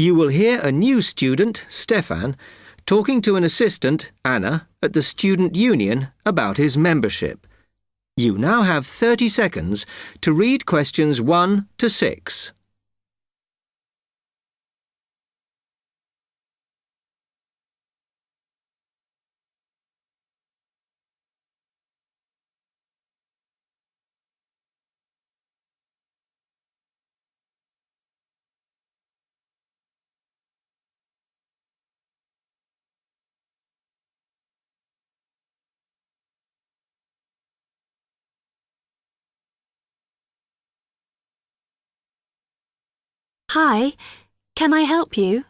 You will hear a new student, Stefan, talking to an assistant, Anna, at the student union about his membership. You now have 30 seconds to read questions 1 to 6. Hi, can I help you?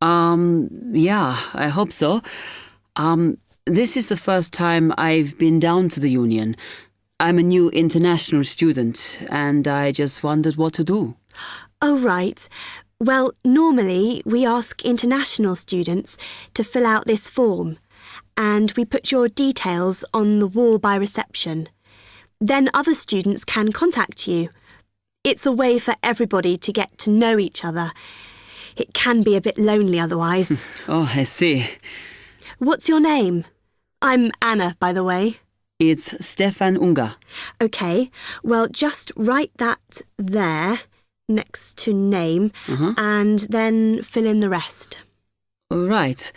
Yeah, I hope so. This is the first time I've been down to the union. I'm a new international student, and I just wondered what to do. Oh, right. Well, normally we ask international students to fill out this form, and we put your details on the wall by reception. Then other students can contact you. It's a way for everybody to get to know each other. It can be a bit lonely otherwise. Oh, I see. What's your name? I'm Anna, by the way. It's Stefan Unger. OK, well, just write that there, next to name, and then fill in the rest. Right.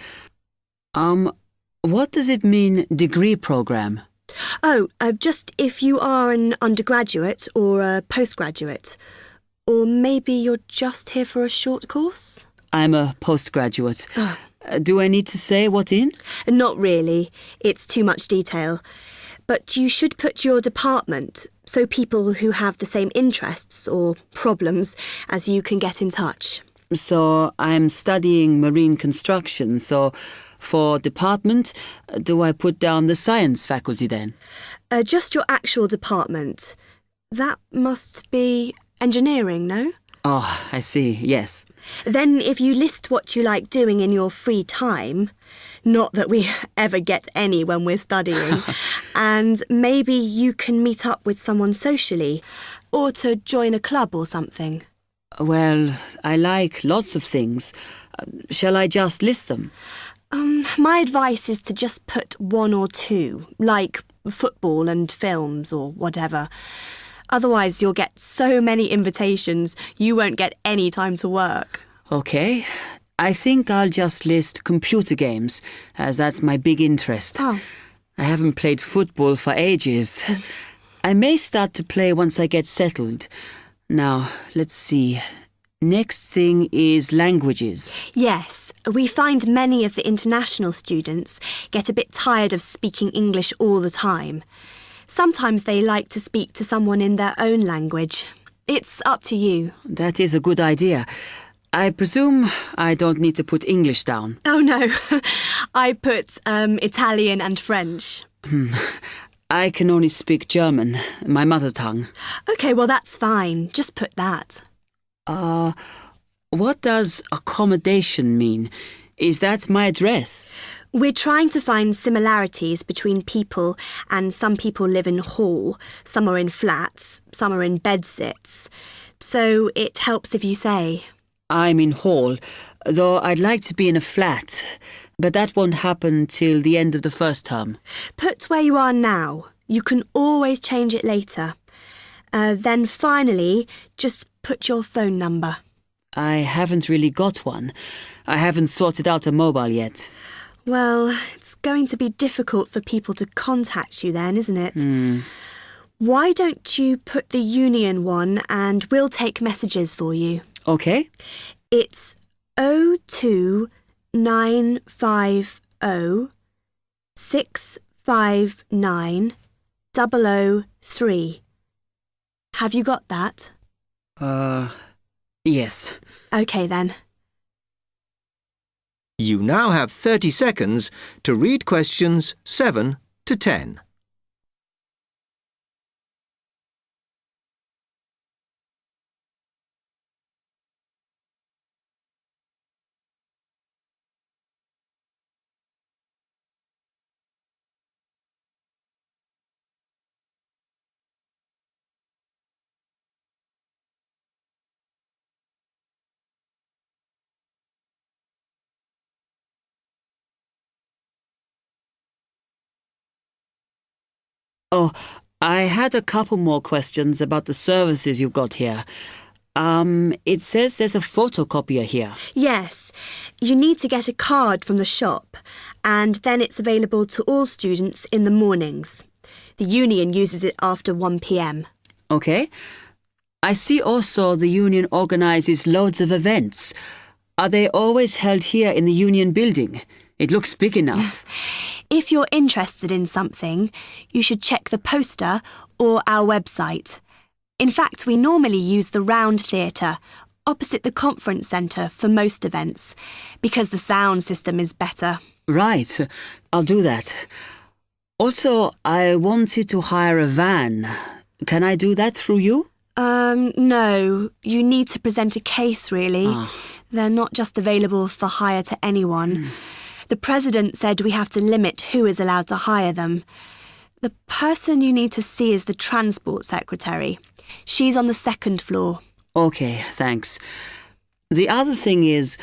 What does it mean, degree program? Oh, just if you are an undergraduate or a postgraduate. Or maybe you're just here for a short course? I'm a postgraduate. Do I need to say what in? Not really. It's too much detail. But you should put your department so people who have the same interests or problems as you can get in touch. So I'm studying marine construction, so for department, do I put down the science faculty then? Just your actual department. That must be engineering, no? Oh, I see, yes. Then if you list what you like doing in your free time, not that we ever get any when we're studying, and maybe you can meet up with someone socially, or to join a club or something. Well, I like lots of things. Shall I just list them? My advice is to just put 1 or 2, like football and films or whatever. Otherwise, you'll get so many invitations, you won't get any time to work. Okay. I think I'll just list computer games, as that's my big interest. Oh. I haven't played football for ages. I may start to play once I get settled. Now, let's see. Next thing is languages. Yes, we find many of the international students get a bit tired of speaking English all the time. Sometimes they like to speak to someone in their own language. It's up to you. That is a good idea. I presume I don't need to put English down. Oh, no. I put Italian and French. I can only speak German, my mother tongue. OK, well, that's fine. Just put that. What does accommodation mean? Is that my address? We're trying to find similarities between people, and some people live in hall, some are in flats, some are in bedsits. So it helps if you say. I'm in hall, though I'd like to be in a flat, but that won't happen till the end of the first term. Put where you are now. You can always change it later. Then finally, just put your phone number. I haven't really got one. I haven't sorted out a mobile yet. Well, it's going to be difficult for people to contact you then, isn't it? Why don't you put the union one and we'll take messages for you? Okay. It's 02950 659 003. Have you got that? Yes. OK then. You now have 30 seconds to read questions 7 to 10. Oh, I had a couple more questions about the services you've got here. It says there's a photocopier here. Yes, you need to get a card from the shop, and then it's available to all students in the mornings. The union uses it after 1 p.m. Okay. I see also the union organizes loads of events. Are they always held here in the union building? It looks big enough. If you're interested in something, you should check the poster or our website. In fact, we normally use the Round Theatre, opposite the conference centre for most events, because the sound system is better. Right, I'll do that. Also, I wanted to hire a van. Can I do that through you? No. You need to present a case, really. They're not just available for hire to anyone. The president said we have to limit who is allowed to hire them. The person you need to see is the transport secretary. She's on the 2nd floor. Okay, thanks. The other thing is,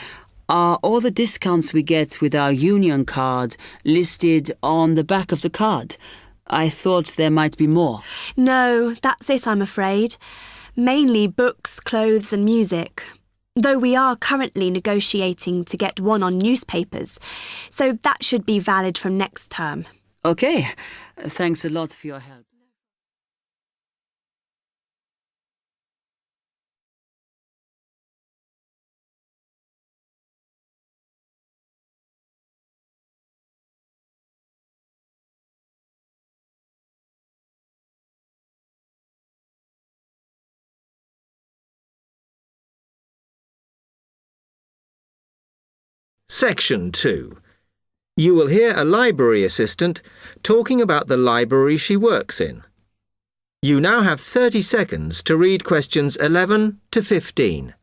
are all the discounts we get with our union card listed on the back of the card? I thought there might be more. No, that's it, I'm afraid. Mainly books, clothes and music. Though we are currently negotiating to get one on newspapers, so that should be valid from next term. Okay, thanks a lot for your help. Section 2. You will hear a library assistant talking about the library she works in. You now have 30 seconds to read questions 11 to 15.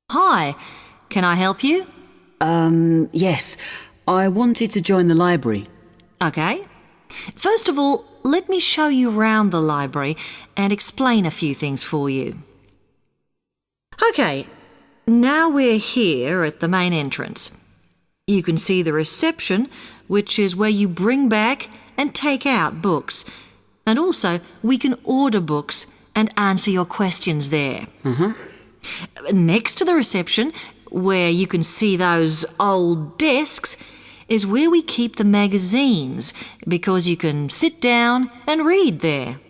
Hi, can I help you? Yes, I wanted to join the library. Okay. First of all, let me show you round the library and explain a few things for you. Okay, now we're here at the main entrance. You can see the reception, which is where you bring back and take out books. And also, we can order books and answer your questions there. Next to the reception, where you can see those old desks, is where we keep the magazines, because you can sit down and read there.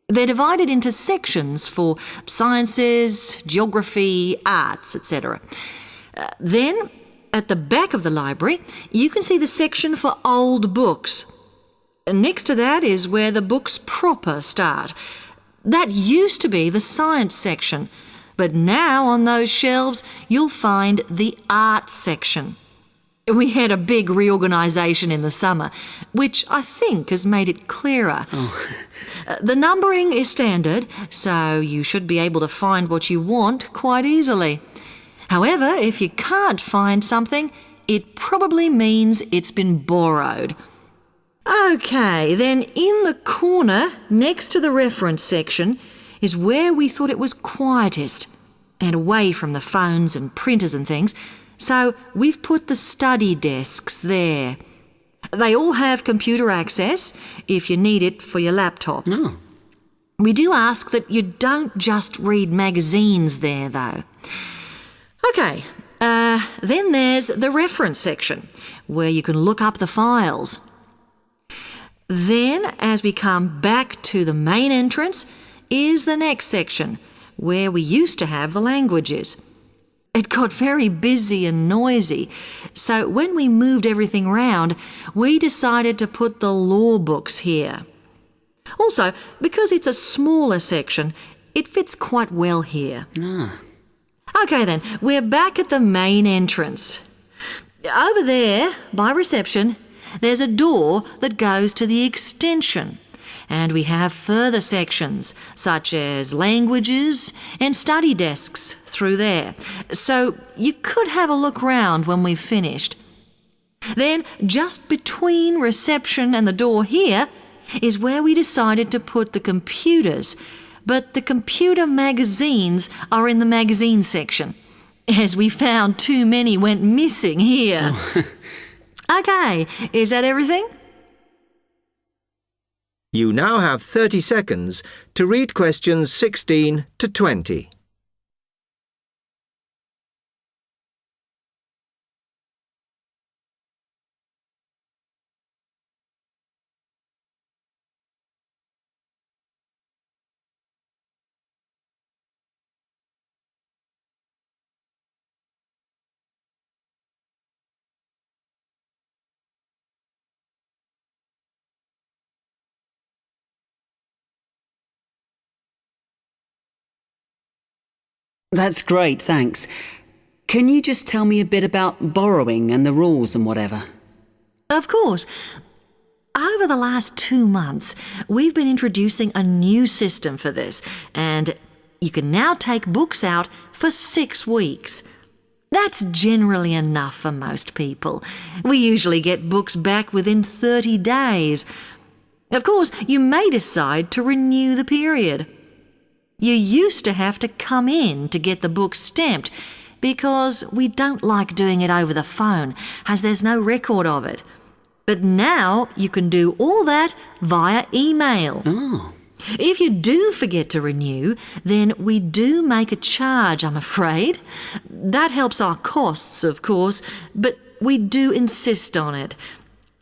They're divided into sections for sciences, geography, arts, etc. Then, at the back of the library, you can see the section for old books. Next to that is where the books proper start. That used to be the science section, but now on those shelves you'll find the art section. We had a big reorganisation in the summer, which I think has made it clearer. The numbering is standard, so you should be able to find what you want quite easily. However, if you can't find something, it probably means it's been borrowed. Okay, then in the corner next to the reference section is where we thought it was quietest and away from the phones and printers and things, so we've put the study desks there. They all have computer access if you need it for your laptop. We do ask that you don't just read magazines there, though. Okay, then there's the reference section, where you can look up the files. Then, as we come back to the main entrance, is the next section, where we used to have the languages. It got very busy and noisy, so when we moved everything round, we decided to put the law books here. Also, because it's a smaller section, it fits quite well here. Okay then, we're back at the main entrance. Over there, by reception, there's a door that goes to the extension, And we have further sections, such as languages and study desks through there. So you could have a look round when we've finished. Then, just between reception and the door here, is where we decided to put the computers. But the computer magazines are in the magazine section, as we found too many went missing here. Okay, is that everything? You now have 30 seconds to read questions 16 to 20. That's great, thanks. Can you just tell me a bit about borrowing and the rules and whatever? Of course. Over the last 2 months, we've been introducing a new system for this, and you can now take books out for 6 weeks. That's generally enough for most people. We usually get books back within 30 days. Of course, you may decide to renew the period. You used to have to come in to get the book stamped because we don't like doing it over the phone, as there's no record of it. But now you can do all that via email. Oh. If you do forget to renew, then we do make a charge, I'm afraid. That helps our costs, of course, but we do insist on it.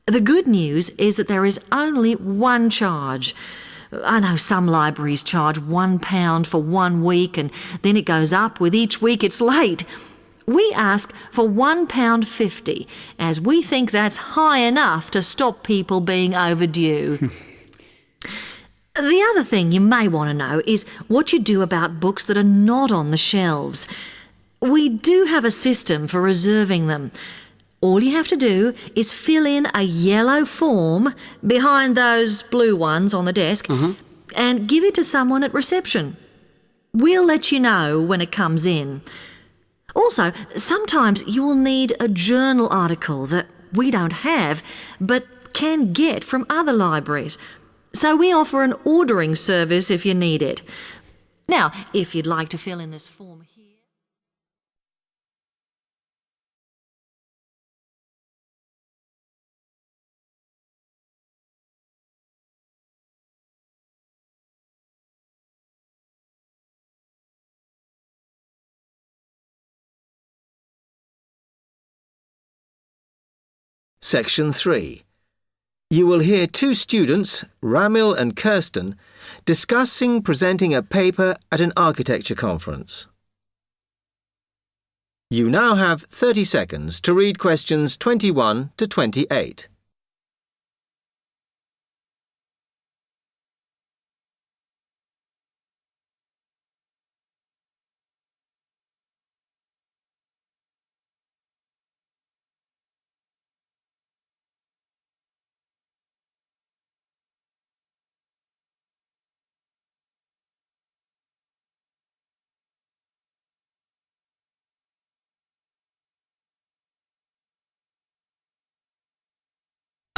The good news is that there is only one charge. I know some libraries charge £1 for 1 week and then it goes up with each week it's late. We ask for £1.50 as we think that's high enough to stop people being overdue. The other thing you may want to know is what you do about books that are not on the shelves. We do have a system for reserving them. All you have to do is fill in a yellow form behind those blue ones on the desk and give it to someone at reception. We'll let you know when it comes in. Also, sometimes you will need a journal article that we don't have but can get from other libraries. So we offer an ordering service if you need it. Now, if you'd like to fill in this form here. Section 3. You will hear 2 students, Ramil and Kirsten, discussing presenting a paper at an architecture conference. You now have 30 seconds to read questions 21 to 28.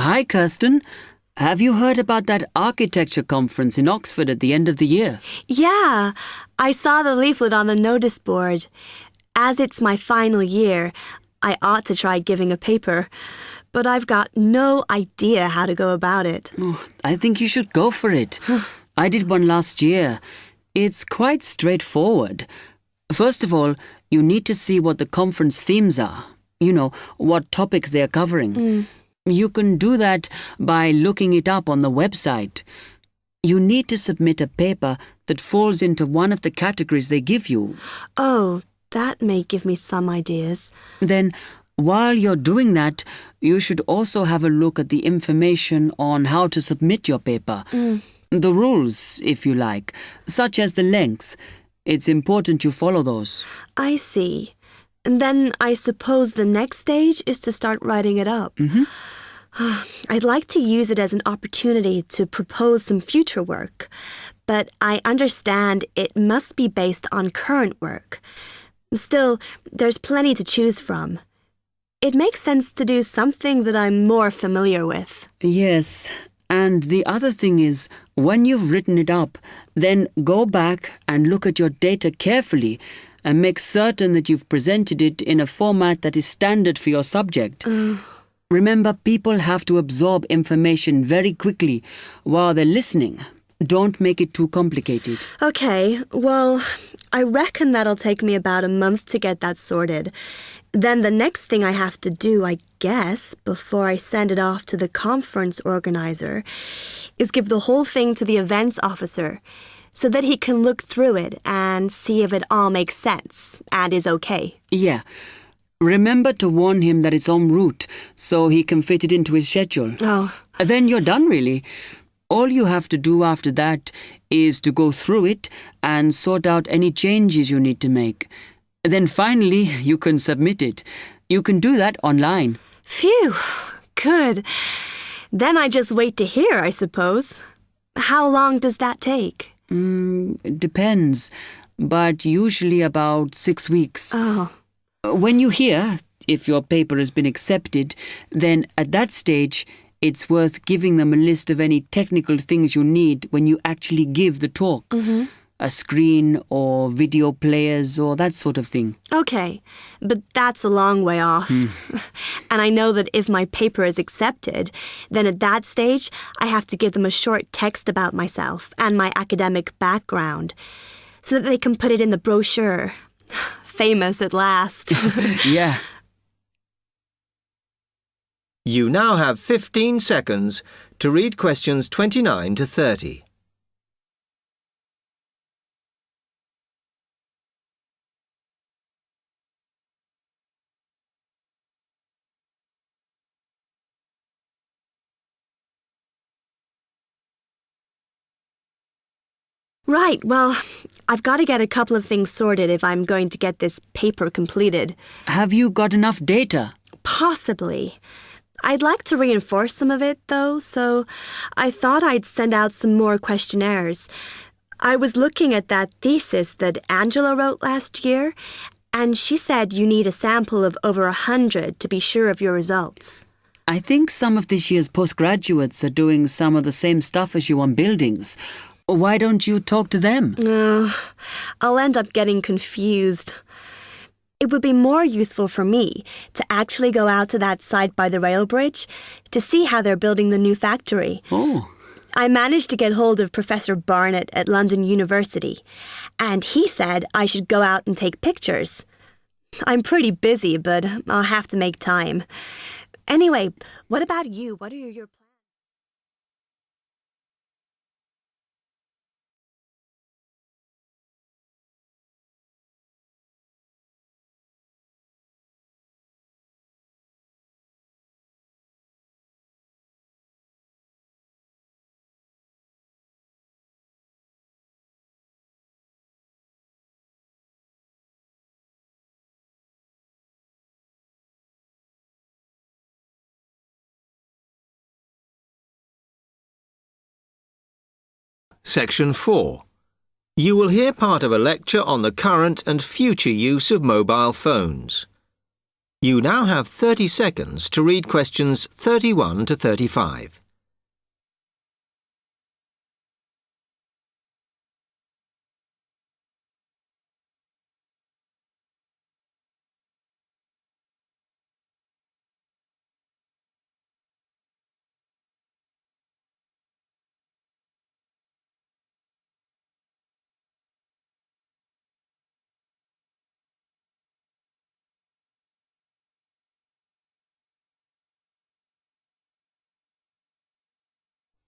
Hi, Kirsten. Have you heard about that architecture conference in Oxford at the end of the year? Yeah, I saw the leaflet on the notice board. As it's my final year, I ought to try giving a paper, but I've got no idea how to go about it. Oh, I think you should go for it. I did one last year. It's quite straightforward. First of all, you need to see what the conference themes are. You know, what topics they're covering. You can do that by looking it up on the website. You need to submit a paper that falls into one of the categories they give you. Oh, that may give me some ideas. Then, while you're doing that, you should also have a look at the information on how to submit your paper. The rules, if you like, such as the length. It's important you follow those. I see. And then I suppose the next stage is to start writing it up. I'd like to use it as an opportunity to propose some future work, but I understand it must be based on current work. Still, there's plenty to choose from. It makes sense to do something that I'm more familiar with. Yes, and the other thing is, when you've written it up, then go back and look at your data carefully and make certain that you've presented it in a format that is standard for your subject. Remember, people have to absorb information very quickly while they're listening. Don't make it too complicated. Okay, well, I reckon that'll take me about a month to get that sorted. Then the next thing I have to do, I guess, before I send it off to the conference organizer, is give the whole thing to the events officer so that he can look through it and see if it all makes sense and is okay. Yeah. Remember to warn him that it's en route so he can fit it into his schedule. Oh. Then you're done, really. All you have to do after that is to go through it and sort out any changes you need to make. Then finally, you can submit it. You can do that online. Phew, good. Then I just wait to hear, I suppose. How long does that take? It depends, but usually about 6 weeks. Oh. When you hear if your paper has been accepted, then at that stage, it's worth giving them a list of any technical things you need when you actually give the talk. A screen or video players or that sort of thing. Okay, but that's a long way off. And I know that if my paper is accepted, then at that stage, I have to give them a short text about myself and my academic background so that they can put it in the brochure. Famous at last. Yeah. You now have 15 seconds to read questions 29 to 30. Right, well, I've got to get a couple of things sorted if I'm going to get this paper completed. Have you got enough data? Possibly. I'd like to reinforce some of it, though, so I thought I'd send out some more questionnaires. I was looking at that thesis that Angela wrote last year, and she said you need a sample of over 100 to be sure of your results. I think some of this year's postgraduates are doing some of the same stuff as you on buildings. Why don't you talk to them? I'll end up getting confused. It would be more useful for me to actually go out to that site by the rail bridge to see how they're building the new factory. Oh. I managed to get hold of Professor Barnett at London University, and he said I should go out and take pictures. I'm pretty busy, but I'll have to make time. Anyway, what about you? What are your plans? Section 4. You will hear part of a lecture on the current and future use of mobile phones. You now have 30 seconds to read questions 31 to 35.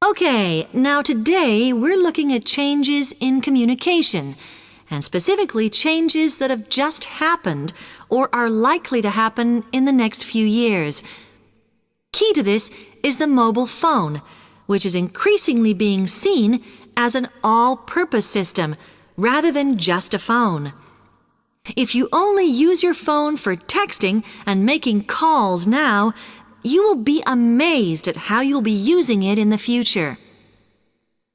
Okay, now today we're looking at changes in communication, and specifically changes that have just happened or are likely to happen in the next few years. Key to this is the mobile phone, which is increasingly being seen as an all-purpose system rather than just a phone. If you only use your phone for texting and making calls now, you will be amazed at how you'll be using it in the future.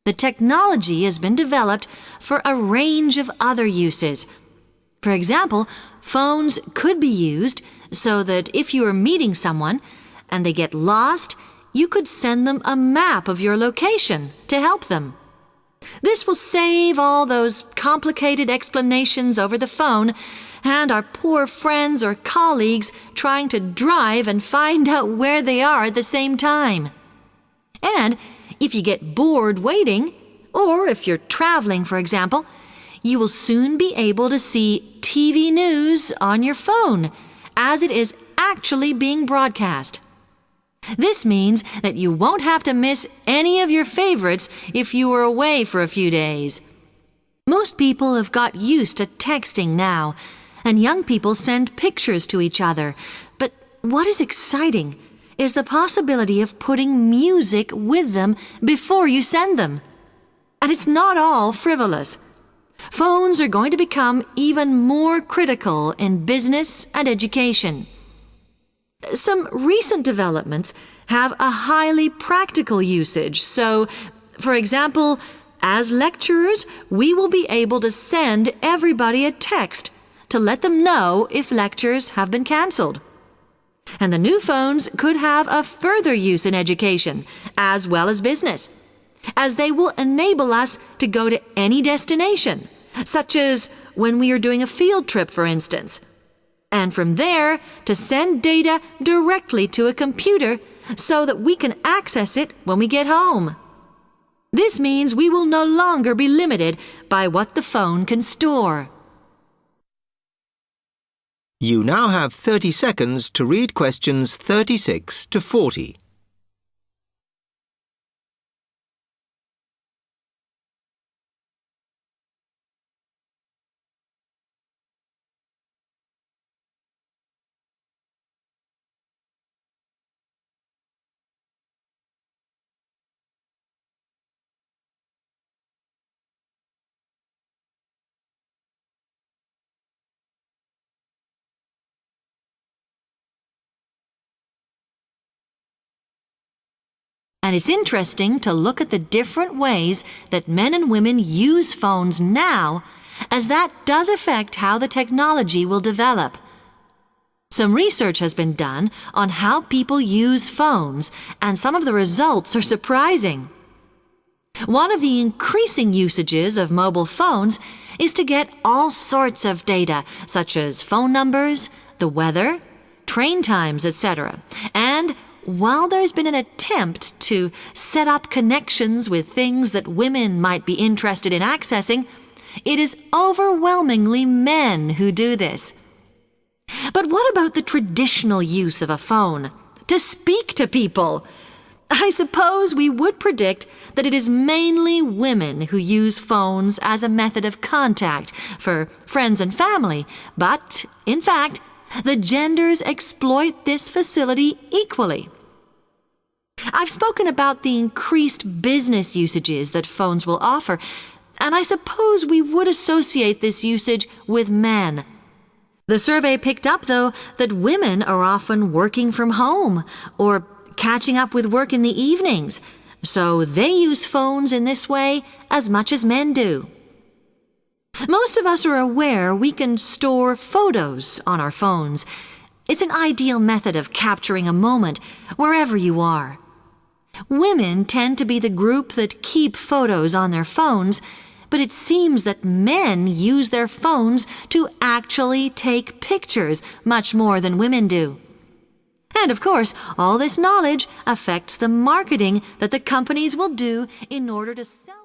The technology has been developed for a range of other uses. For example, phones could be used so that if you are meeting someone and they get lost, you could send them a map of your location to help them. This will save all those complicated explanations over the phone and our poor friends or colleagues trying to drive and find out where they are at the same time. And if you get bored waiting, or if you're traveling, for example, you will soon be able to see TV news on your phone as it is actually being broadcast. This means that you won't have to miss any of your favorites if you were away for a few days. Most people have got used to texting now, and young people send pictures to each other. But what is exciting is the possibility of putting music with them before you send them. And it's not all frivolous. Phones are going to become even more critical in business and education. Some recent developments have a highly practical usage. So, for example, as lecturers, we will be able to send everybody a text to let them know if lectures have been canceled. And the new phones could have a further use in education, as well as business, as they will enable us to go to any destination, such as when we are doing a field trip, for instance, and from there to send data directly to a computer so that we can access it when we get home. This means we will no longer be limited by what the phone can store. You now have 30 seconds to read questions 36 to 40. And it's interesting to look at the different ways that men and women use phones now, as that does affect how the technology will develop. Some research has been done on how people use phones, and some of the results are surprising. One of the increasing usages of mobile phones is to get all sorts of data, such as phone numbers, the weather, train times, etc. And while there's been an attempt to set up connections with things that women might be interested in accessing, it is overwhelmingly men who do this. But what about the traditional use of a phone? To speak to people? I suppose we would predict that it is mainly women who use phones as a method of contact for friends and family, but, in fact, the genders exploit this facility equally. I've spoken about the increased business usages that phones will offer, and I suppose we would associate this usage with men. The survey picked up, though, that women are often working from home or catching up with work in the evenings, so they use phones in this way as much as men do. Most of us are aware we can store photos on our phones. It's an ideal method of capturing a moment wherever you are. Women tend to be the group that keep photos on their phones, but it seems that men use their phones to actually take pictures much more than women do. And of course, all this knowledge affects the marketing that the companies will do in order to sell